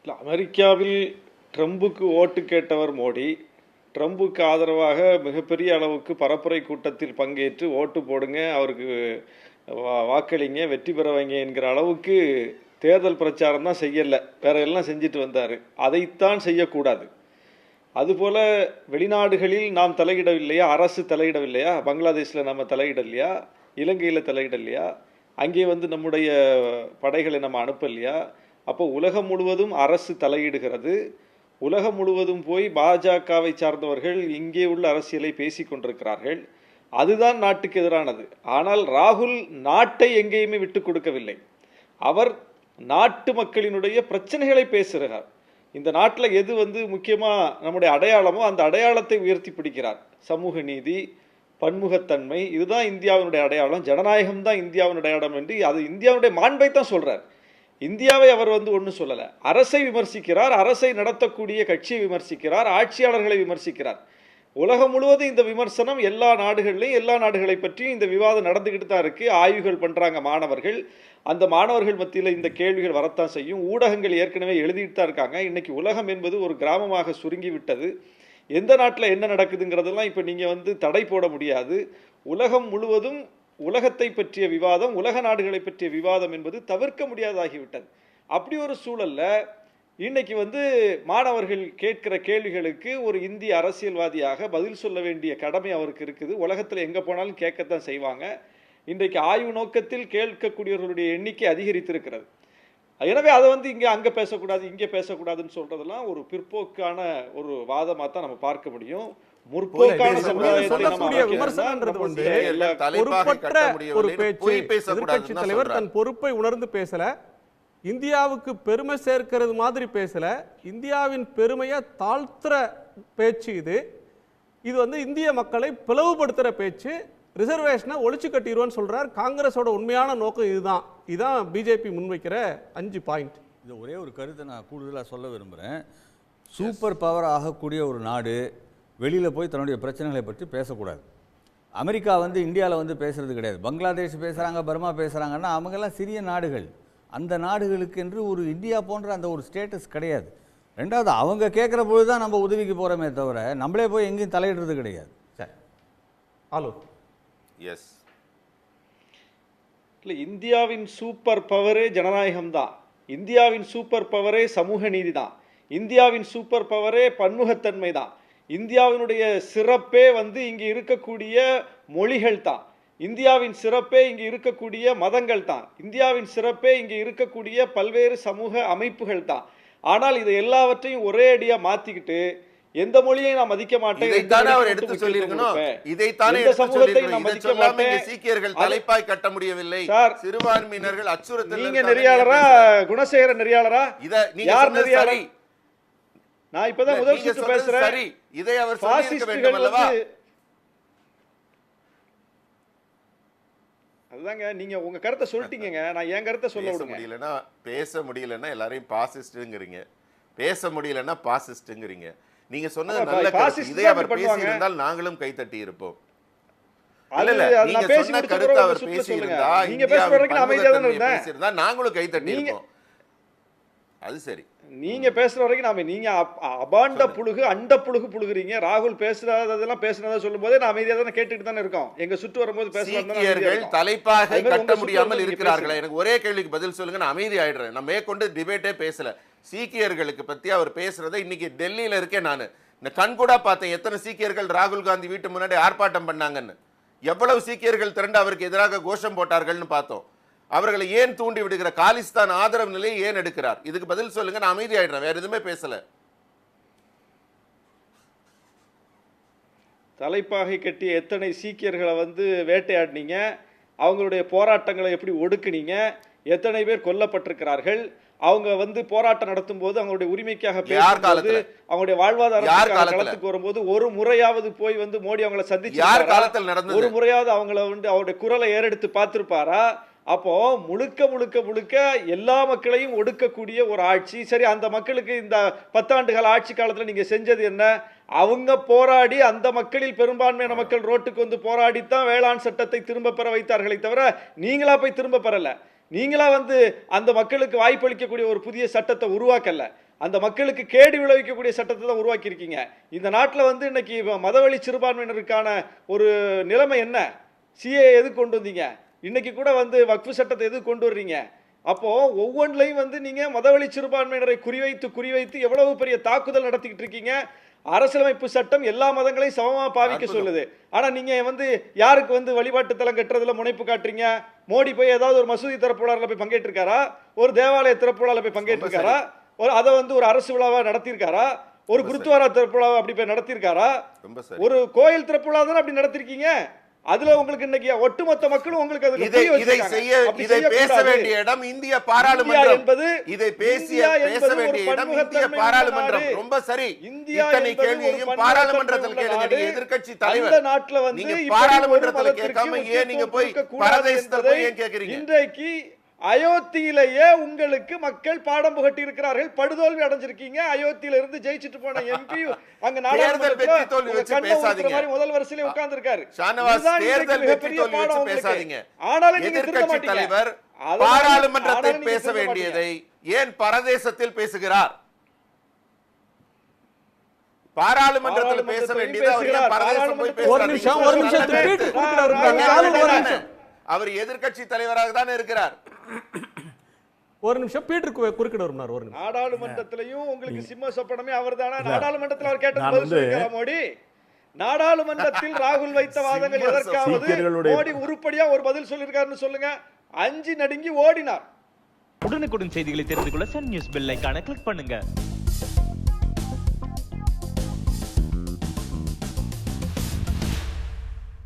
இல்ல, அமெரிக்காவில் ட்ரம்புக்கு ஓட்டு கேட்டவர் மோடி. ட்ரம்புக்கு ஆதரவாக மிகப்பெரிய அளவுக்கு பரப்புரை கூட்டத்தில் பங்கேற்று ஓட்டு போடுங்க, அவருக்கு வாக்களிங்க, வெற்றி பெற வைங்க என்கிற அளவுக்கு தேர்தல் பிரச்சாரம் தான் செய்யலை, வேற எல்லாம் செஞ்சுட்டு வந்தார். அதைத்தான் செய்யக்கூடாது. அதுபோல் வெளிநாடுகளில் நாம் தலையிடவில்லையா, அரசு தலையிடவில்லையா? பங்களாதேஷில் நம்ம தலையிடலையா? இலங்கையில் தலையிடலையா? அங்கே வந்து நம்முடைய படைகளை நம்ம அனுப்பலையா? அப்போ உலகம் முழுவதும் அரசு தலையிடுகிறது. உலகம் முழுவதும் போய் பாஜகவை சார்ந்தவர்கள் இங்கே உள்ள அரசியலை பேசி கொண்டிருக்கிறார்கள். அதுதான் நாட்டுக்கு எதிரானது. ஆனால் ராகுல் நாட்டை எங்கேயுமே விட்டு கொடுக்கவில்லை. அவர் நாட்டு மக்களினுடைய பிரச்சனைகளை பேசுகிறார். இந்த நாட்டில் எது வந்து முக்கியமாக நம்முடைய அடையாளமோ அந்த அடையாளத்தை உயர்த்தி பிடிக்கிறார். சமூக நீதி, பன்முகத்தன்மை, இதுதான் இந்தியாவினுடைய அடையாளம், ஜனநாயகம் தான் இந்தியாவினுடைய அடையாளம் என்று அது இந்தியாவுடைய மாண்பை தான் சொல்றார். இந்தியாவை அவர் வந்து ஒன்றும் சொல்லலை. அரசை விமர்சிக்கிறார், அரசை நடத்தக்கூடிய கட்சியை விமர்சிக்கிறார், ஆட்சியாளர்களை விமர்சிக்கிறார். உலகம் முழுவதும் இந்த விமர்சனம் எல்லா நாடுகள்லையும் எல்லா நாடுகளை பற்றியும் இந்த விவாதம் நடந்துக்கிட்டு தான் இருக்குது. ஆய்வுகள் பண்ணுறாங்க மாணவர்கள். அந்த மாணவர்கள் மத்தியில் இந்த கேள்விகள் வரத்தான் செய்யும். ஊடகங்கள் ஏற்கனவே எழுதிட்டு தான் இருக்காங்க. இன்னைக்கு உலகம் என்பது ஒரு கிராமமாக சுருங்கி விட்டது. எந்த நாட்டில் என்ன நடக்குதுங்கிறதெல்லாம் இப்போ நீங்கள் வந்து தடை போட முடியாது. உலகம் முழுவதும் உலகத்தை பற்றிய விவாதம், உலக நாடுகளை பற்றிய விவாதம் என்பது தவிர்க்க முடியாதாகிவிட்டது. அப்படி ஒரு சூழல்ல இன்னைக்கு வந்து மாணவர்கள் கேட்கிற கேள்விகளுக்கு ஒரு இந்திய அரசியல்வாதியாக பதில் சொல்ல வேண்டிய கடமை அவருக்கு இருக்குது. உலகத்தில் எங்கே போனாலும் கேட்கத்தான் செய்வாங்க. இன்றைக்கு ஆய்வு நோக்கத்தில் கேட்கக்கூடியவர்களுடைய எண்ணிக்கை அதிகரித்திருக்கிறது. எனவே அதை வந்து இங்கே அங்கே பேசக்கூடாது, இங்கே பேசக்கூடாதுன்னு சொல்றதெல்லாம் ஒரு பிற்போக்கான ஒரு வாதமாக தான் நம்ம பார்க்க முடியும். முற்போக்கான எதிர்க்கட்சி தலைவர் தன் பொறுப்பை உணர்ந்து பேசல, இந்தியாவுக்கு பெருமை சேர்க்கிறது மாதிரி பேசல, இந்தியாவின் பெருமையை தாழ்த்துற பேச்சு இது. இது வந்து இந்திய மக்களை பிளவுபடுத்துற பேச்சு. ரிசர்வேஷனை ஒழிச்சு கட்டிடுவோன்னு சொல்றார். காங்கிரஸோட உண்மையான நோக்கம் இதுதான். இதுதான் பிஜேபி முன்வைக்கிற 5 பாயிண்ட். இது ஒரே ஒரு கருத்தை நான் கூடுதலாக சொல்ல விரும்புகிறேன். சூப்பர் பவர் ஆகக்கூடிய ஒரு நாடு வெளியில் போய் தன்னுடைய பிரச்சனைகளை பற்றி பேசக்கூடாது. அமெரிக்கா வந்து இந்தியாவில் வந்து பேசுறது கிடையாது. பங்களாதேஷ் பேசுகிறாங்க, பர்மா பேசுகிறாங்கன்னா அவங்கெல்லாம் சிறிய நாடுகள். அந்த நாடுகளுக்கு என்று ஒரு இந்தியா போன்ற அந்த ஒரு ஸ்டேட்டஸ் கிடையாது. ரெண்டாவது, அவங்க கேட்குற பொழுது தான் நம்ம உதவிக்கு போகிறோமே தவிர நம்மளே போய் எங்கேயும் தலையிடுறது கிடையாது. சரி, ஹலோ. எஸ், இல்லை, இந்தியாவின் சூப்பர் பவரே ஜனநாயகம் தான். இந்தியாவின் சூப்பர் பவரே சமூக நீதி தான். இந்தியாவின் சூப்பர் பவரே பன்முகத்தன்மை தான். இந்தியாவினுடைய சிறப்பே வந்து இங்கே இருக்கக்கூடிய மொழிகள் தான். இந்தியாவின் சிறப்பே இங்கே இருக்கக்கூடிய மதங்கள் தான். இந்தியாவின் சிறப்பே இங்கே இருக்கக்கூடிய பல்வேறு சமூக அமைப்புகள் தான். ஆனால் இதை எல்லாவற்றையும் ஒரே அடியா மாத்திக்கிட்டு எந்த மொழியை நான் மதிக்க மாட்டேன், சீக்கியர்கள் தலைப்பாய் கட்ட முடியவில்லை, சிறுபான்மையினர்கள் அச்சுறுத்தல். நீங்க நெறியாளரா, குணசேகர நெறியாளரா? யார் நெறியாளர்? நான் இப்பதான் முதல் சுற்று பேசுறேன். சரி, இதை அவர் சொல்லியிருக்க வேண்டும் அல்லவா? அதுதாங்க, நீங்க உங்க கருத்தை சொல்லிட்டீங்க. நான் என் கருத்தை சொல்ல விடுங்க. பேச முடியலன்னா எல்லாரையும் பாசிஸ்ட்ங்கிறீங்க, பேச முடியலன்னா பாசிஸ்ட்ங்கிறீங்க. நீங்க சொன்னது நல்ல கருத்து. இதை அவர் பேசியிருந்தால் நாங்களும் கைத்தட்டி இருப்போம். நீங்க சொன்ன கருத்தை அவர் பேசியிருந்தா, நாங்களும் கைத்தட்டி இருப்போம். அது சரி. நீங்க பேசுற வரைக்கும் நீங்க அபாண்ட புழுகு அண்ட புழுகு புழுகுறீங்க. ராகுல் பேசுறதெல்லாம் பேசுறதா சொல்லும் போதே நான் அமைதியா தானே கேட்டுட்டு தானே இருக்கோம். எங்க சுற்று வரும்போது பேசுறாங்க, தலைப்பாக கட்ட முடியாமல் இருக்கிறார்களா? எனக்கு ஒரே கேள்விக்கு பதில் சொல்லுங்க, நான் அமைதி ஆயிடுறேன். நான் மேற்கொண்டு டிபேட்டே பேசல. சீக்கியர்களுக்கு பத்தி அவர் பேசுறதை இன்னைக்கு டெல்லியில இருக்கேன் நான். இந்த கண்கூடா பார்த்தேன் எத்தனை சீக்கியர்கள் ராகுல் காந்தி வீட்டு முன்னாடி ஆர்ப்பாட்டம் பண்ணாங்கன்னு. எவ்வளவு சீக்கியர்கள் திரண்டு அவருக்கு எதிராக கோஷம் போட்டார்கள்னு பார்த்தோம். அவர்களை ஏன் தூண்டி விடுகிற காலிஸ்தான் ஆதரவு நிலையை ஏன் எடுக்கிறார்? இதுக்கு பதில் சொல்லுங்க, நான் அமைதி ஆயிடுறேன். வேற எதுவுமே பேசல. தலைப்பாகை கட்டி எத்தனை சீக்கியர்களை வந்து வேட்டையாடினீங்க, அவங்களுடைய போராட்டங்களை எப்படி ஒடுக்குனீங்க, எத்தனை பேர் கொல்லப்பட்டிருக்கிறார்கள், அவங்க வந்து போராட்டம் நடத்தும் போது அவங்களுடைய உரிமைக்காக பேசும்போது, அவங்களுடைய வாழ்வாதாரத்துக்காக களத்துக்கு வரும்போது ஒரு முறையாவது போய் வந்து மோடி அவங்களை சந்திச்சு ஒரு முறையாவது அவங்கள வந்து அவருடைய குரலை ஏறெடுத்து பார்த்திருப்பாரா? அப்போ முழுக்க முழுக்க முழுக்க எல்லா மக்களையும் ஒடுக்கக்கூடிய ஒரு ஆட்சி. சரி, அந்த மக்களுக்கு இந்த 10 ஆண்டுகால ஆட்சி காலத்தில் நீங்க செஞ்சது என்ன? அவங்க போராடி, அந்த மக்களில் பெரும்பான்மையான மக்கள் ரோட்டுக்கு வந்து போராடித்தான் வேளாண் சட்டத்தை திரும்ப பெற வைத்தார்களே தவிர நீங்களா போய் திரும்ப பெறல. நீங்களா வந்து அந்த மக்களுக்கு வாய்ப்பளிக்கக்கூடிய ஒரு புதிய சட்டத்தை உருவாக்கல. அந்த மக்களுக்கு கேடு விளைவிக்கக்கூடிய சட்டத்தை தான் உருவாக்கி இருக்கீங்க. இந்த நாட்டில் வந்து இன்னைக்கு மதவெளி சிறுபான்மையினருக்கான ஒரு நிலைமை என்ன? சிஏ எதுக்கு கொண்டு வந்தீங்க? இன்னைக்கு கூட வந்து வக்ஃபு சட்டத்தை எதுக்கு கொண்டு வர்றீங்க? அப்போ ஒவ்வொன்றிலையும் வந்து நீங்க மதவெளி சிறுபான்மையினரை குறிவைத்து எவ்வளவு பெரிய தாக்குதல் நடத்திக்கிட்டு இருக்கீங்க. அரசியலமைப்பு சட்டம் எல்லா மதங்களையும் சமமா பாவிக்க சொல்லுது. ஆனா நீங்க வந்து யாருக்கு வந்து வழிபாட்டு தலம் கட்டுறதுல முனைப்பு காட்டுறீங்க? மோடி போய் ஏதாவது ஒரு மசூதி திறப்பு விழாவில் போய் பங்கேற்றிருக்காரா? ஒரு தேவாலய திறப்பு விழாவில் போய் பங்கேற்றிருக்காரா? அதை வந்து ஒரு அரசு விழாவா நடத்தியிருக்காரா? ஒரு குருத்வாரா திறப்பு விழாவை அப்படி போய் நடத்தியிருக்காரா? ஒரு கோயில் திறப்பு விழா தானே அப்படி நடத்திருக்கீங்க. அதுல உங்களுக்கு இன்னைக்கு ஒட்டுமொத்த மக்களும் உங்களுக்கு இதை பேச வேண்டிய இடம் இந்திய பாராளுமன்றம் என்பது இதை பேச வேண்டிய இடம் இந்திய பாராளுமன்றம். ரொம்ப சரி. இத்தனை கேள்வியையும் பாராளுமன்றத்தில் கேளுங்க. எதிர்க்கட்சி தலைவர் நாட்டுல வந்து பாராளுமன்றத்தில் கேட்காம ஏன் நீங்க போய் பரதேசத்துல போய் ஏன் கேக்குறீங்க? இன்றைக்கு அயோத்தியிலேயே உங்களுக்கு மக்கள் பாடம் புகட்டி இருக்கிறார்கள். படுதோல்வி அடைஞ்சிருக்கீங்க. அயோத்தியில இருந்து ஜெயிச்சிட்டு போன எம்பி அங்க நாடாளுமன்றத்தில் முதல் வரிசையில உட்கார்ந்து இருக்காரு. ஆனாலும் எதிர்க்கட்சி தலைவர் பாராளுமன்றத்தில் பேச வேண்டியதை ஏன் பரதேசத்தில் பேசுகிறார்? பாராளுமன்றத்தில் பேச வேண்டியதை பரதேசம் போய் பேசுறாரு. அவர் எதிர்க்கட்சி தலைவராக தான் இருக்கிறார். ஒரு நிமிஷம் பீட்டர் குறுக்கிட வருமாறு. ஒரு நாடாளுமன்றத்திலையும் உங்களுக்கு சிம்ம சொப்பனமே அவர்தானா? நாடாளுமன்றத்தில் அவர் கேட்ட பதில் சொல்லிருக்காரா மோடி? நாடாளுமன்றத்தில் ராகுல் வைத்த வாதங்கள் எதற்காவது மோடி உருப்படியா ஒரு பதில் சொல்லிருக்காருன்னு சொல்லுங்க. அஞ்சு நடுங்கி ஓடினார். உடனுக்குடன் செய்திகளை தெரிந்து கொள்ள சன் நியூஸ் பெல் ஐகானை கிளிக் பண்ணுங்க.